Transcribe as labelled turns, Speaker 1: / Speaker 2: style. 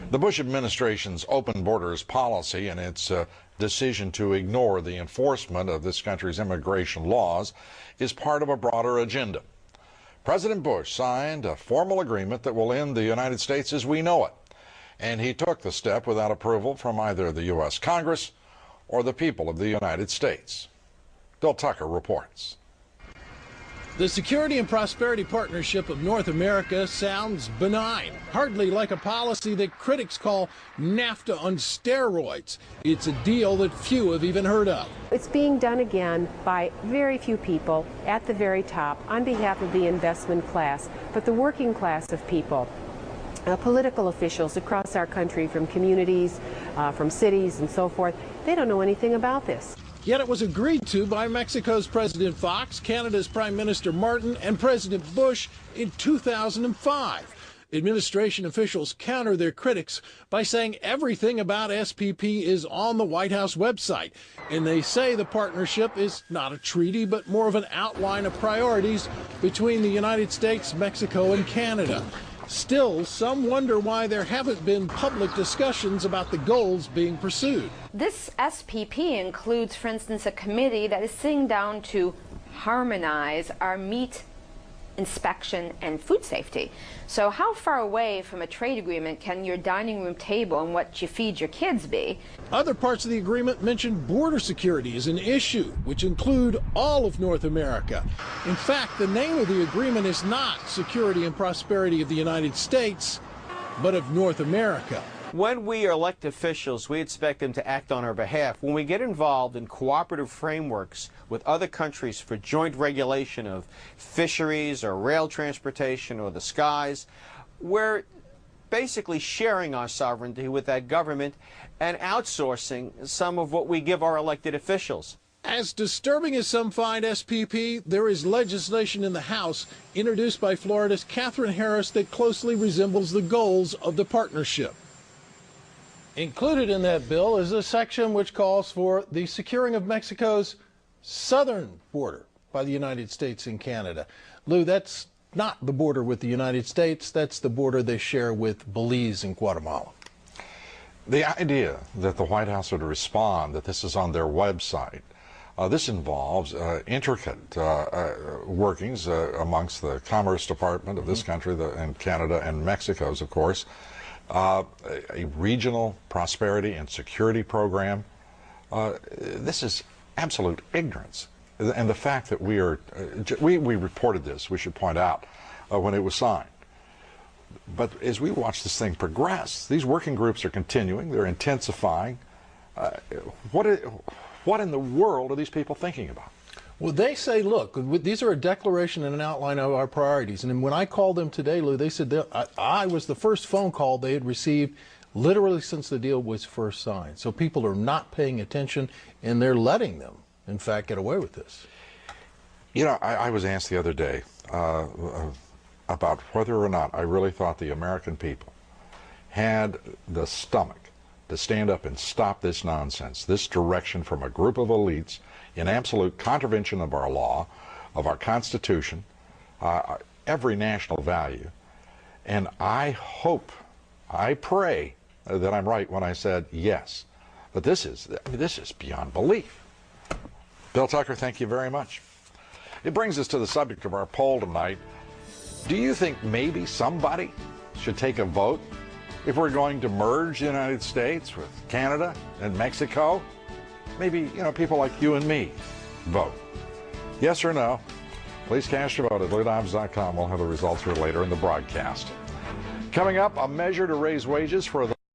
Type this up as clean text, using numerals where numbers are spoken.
Speaker 1: The Bush administration's open borders policy and its decision to ignore the enforcement of this country's immigration laws is part of a broader agenda. President Bush signed a formal agreement that will end the United States as we know it, and he took the step without approval from either the U.S. Congress or the people of the United States. Bill Tucker reports.
Speaker 2: The Security and Prosperity Partnership of North America sounds benign, hardly like a policy that critics call NAFTA on steroids. It's a deal that few have even heard of.
Speaker 3: It's being done again by very few people at the very top on behalf of the investment class, but the working class of people. Political officials across our country, from communities, from cities and so forth, they don't know anything about this.
Speaker 2: Yet it was agreed to by Mexico's President Fox, Canada's Prime Minister Martin, and President Bush in 2005. Administration officials counter their critics by saying everything about SPP is on the White House website. And they say the partnership is not a treaty, but more of an outline of priorities between the United States, Mexico, and Canada. Still, some wonder why there haven't been public discussions about the goals being pursued.
Speaker 4: This SPP includes, for instance, a committee that is sitting down to harmonize our meat inspection and food safety. So how far away from a trade agreement can your dining room table and what you feed your kids be?
Speaker 2: Other parts of the agreement mention border security as an issue, which include all of North America. In fact, the name of the agreement is not Security and Prosperity of the United States, but of North America.
Speaker 5: When we are elected officials, we expect them to act on our behalf. When we get involved in cooperative frameworks with other countries for joint regulation of fisheries or rail transportation or the skies, we're basically sharing our sovereignty with that government and outsourcing some of what we give our elected officials.
Speaker 2: As disturbing as some find SPP, there is legislation in the House introduced by Florida's Katherine Harris that closely resembles the goals of the partnership. Included in that bill is a section which calls for the securing of Mexico's southern border by the United States and Canada. Lou, that's not the border with the United States. That's the border they share with Belize and Guatemala.
Speaker 1: The idea that the White House would respond that this is on their website, this involves intricate workings amongst the Commerce Department of this country and Canada and Mexico's, of course. A regional prosperity and security program. This is absolute ignorance. And the fact that we reported this, we should point out, when it was signed. But as we watch this thing progress, these working groups are continuing, they're intensifying. What in the world are these people thinking about?
Speaker 2: Well, they say, look, these are a declaration and an outline of our priorities. And when I called them today, Lou, they said I was the first phone call they had received literally since the deal was first signed. So people are not paying attention, and they're letting them, in fact, get away with this.
Speaker 1: You know, I was asked the other day about whether or not I really thought the American people had the stomach to stand up and stop this nonsense, this direction from a group of elites in absolute contravention of our law, of our Constitution, every national value. And I hope, I pray that I'm right when I said yes. But this is beyond belief. Bill Tucker, thank you very much. It brings us to the subject of our poll tonight. Do you think maybe somebody should take a vote if we're going to merge the United States with Canada and Mexico? Maybe, you know, people like you and me vote. Yes or no? Please cast your vote at LouDobbs.com. We'll have the results here later in the broadcast. Coming up, a measure to raise wages for the